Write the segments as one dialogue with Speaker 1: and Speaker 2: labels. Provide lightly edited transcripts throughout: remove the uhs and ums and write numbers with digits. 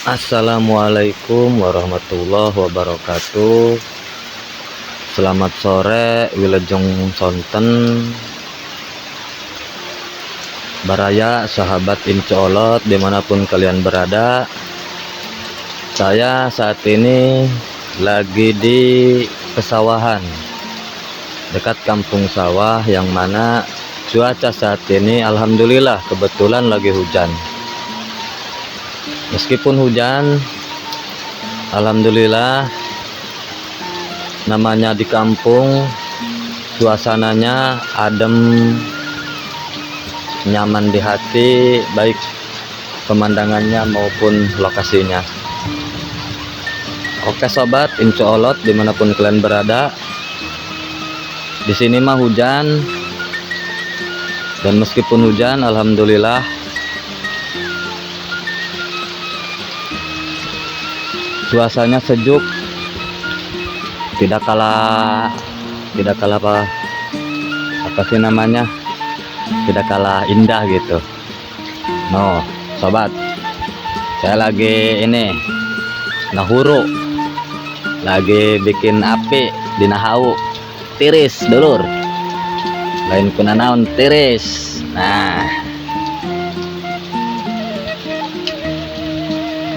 Speaker 1: Assalamualaikum warahmatullahi wabarakatuh. Selamat sore Wilujeng Sonten Baraya sahabat Incolot dimanapun kalian berada. Saya saat ini lagi di pesawahan dekat kampung sawah, yang mana cuaca saat ini alhamdulillah kebetulan lagi hujan. Meskipun hujan, alhamdulillah, namanya di kampung, suasananya adem, nyaman di hati, baik pemandangannya maupun lokasinya. Oke sobat Incolot dimanapun kalian berada, di sini mah hujan, dan meskipun hujan, alhamdulillah suasananya sejuk, tidak kalah apa sih namanya, tidak kalah indah gitu. No sobat, saya lagi ini ngahuru, lagi bikin api di nahau tiris dulur, lain kuna naon tiris. Nah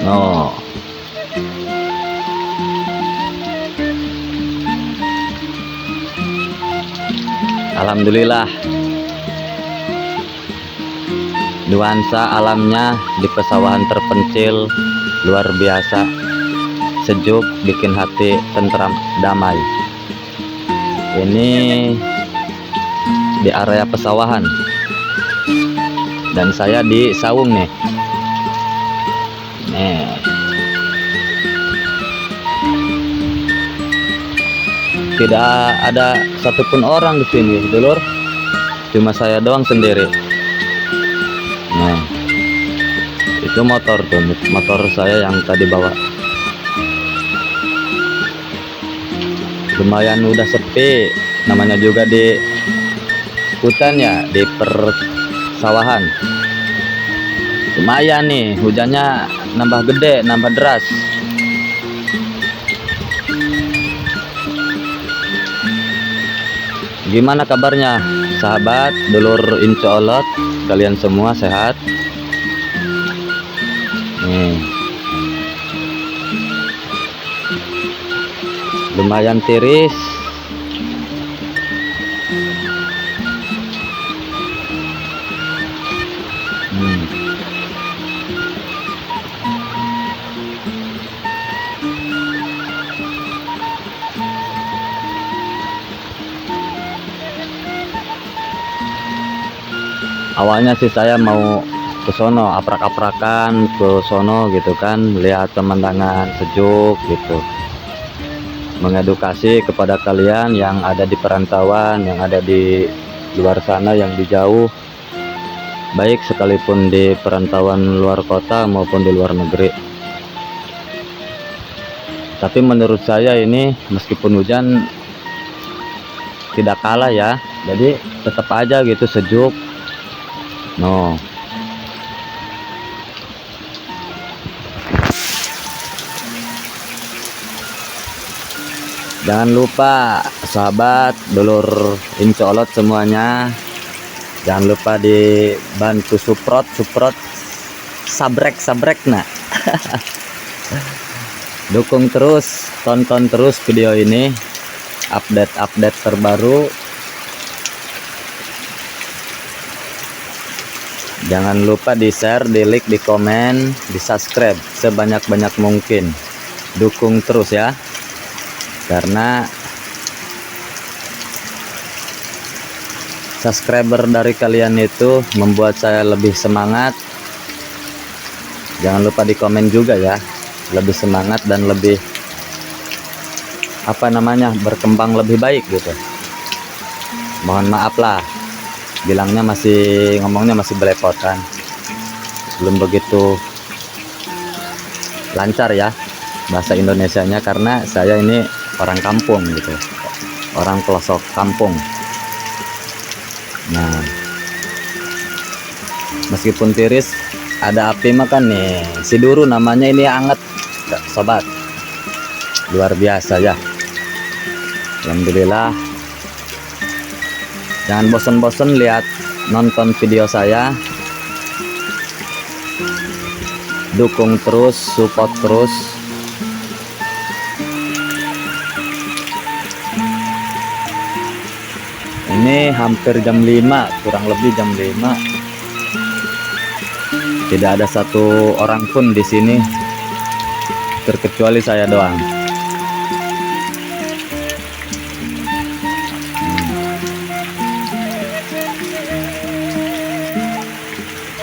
Speaker 1: no, alhamdulillah nuansa alamnya di pesawahan terpencil luar biasa, sejuk, bikin hati tentram, damai. Ini di area pesawahan dan saya di saung nih. Tidak ada satupun orang di sini, dulur. Cuma saya doang sendiri. Nah, itu motor tuh, motor saya yang tadi bawa. Lumayan udah sepi, namanya juga di hutan ya, di persawahan. Lumayan nih, hujannya nambah gede, nambah deras. Gimana kabarnya sahabat dulur Incolot, kalian semua sehat? Lumayan tiris. Awalnya sih saya mau ke sono, aprak-aprakan ke sono gitu kan, lihat pemandangan sejuk gitu, mengedukasi kepada kalian yang ada di perantauan, yang ada di luar sana, yang di jauh, baik sekalipun di perantauan luar kota maupun di luar negeri. Tapi menurut saya ini meskipun hujan tidak kalah ya, jadi tetap aja gitu sejuk. No, jangan lupa sahabat dulur Incolot semuanya, jangan lupa dibantu support sabrek nah. Dukung terus, tonton terus video ini, update terbaru. Jangan lupa di share, di like, di komen, di subscribe sebanyak-banyak mungkin. Dukung terus ya, karena subscriber dari kalian itu membuat saya lebih semangat. Jangan lupa di komen juga ya, lebih semangat dan lebih berkembang lebih baik gitu. Mohon maaf lah, ngomongnya masih belepotan, belum begitu lancar ya bahasa Indonesianya, karena saya ini orang kampung gitu, orang pelosok kampung. Nah, meskipun tiris ada api makan nih. Si duru namanya ini anget, sobat. Luar biasa ya. Alhamdulillah. Jangan bosan-bosan lihat nonton video saya. Dukung terus, support terus. Ini hampir jam 5, kurang lebih jam 5. Tidak ada satu orang pun di sini, terkecuali saya doang.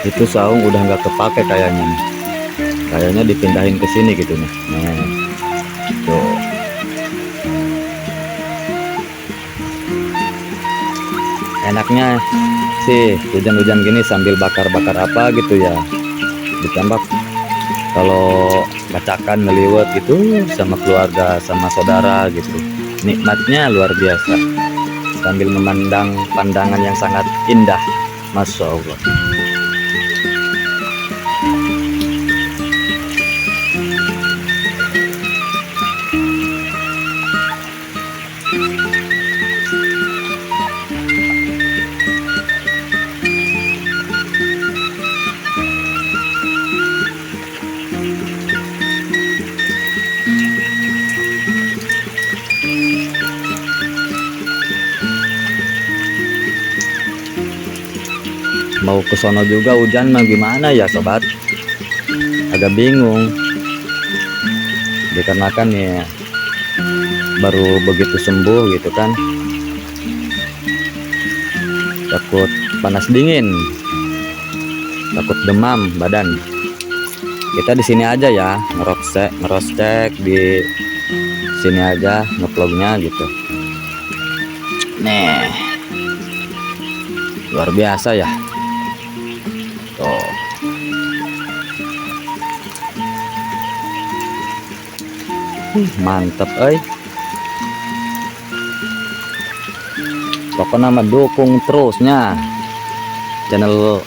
Speaker 1: Itu saung udah nggak kepake kayaknya nih. Kayaknya dipindahin ke sini gitu nih. Nah, tuh. Enaknya sih hujan-hujan gini sambil bakar-bakar apa gitu ya. Ditambah kalau bacakan ngeliwat gitu sama keluarga sama saudara gitu, nikmatnya luar biasa sambil memandang pandangan yang sangat indah. Masya Allah. Mau ke sono juga hujan mah gimana ya sobat, agak bingung dikarenakan ya baru begitu sembuh gitu kan, takut panas dingin, takut demam badan. Kita di sini aja ya, ngerostek di sini aja ngevlognya gitu. Nih luar biasa ya. Tuh. Mantap pokoknya mah dukung terusnya channel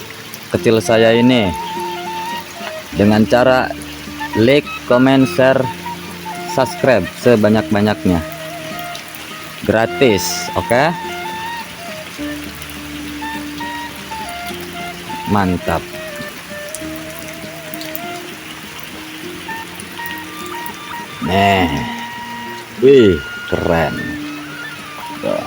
Speaker 1: kecil saya ini dengan cara like, comment, share, subscribe sebanyak-banyaknya, gratis. Oke? Mantap. Nih, wih keren. Tuh.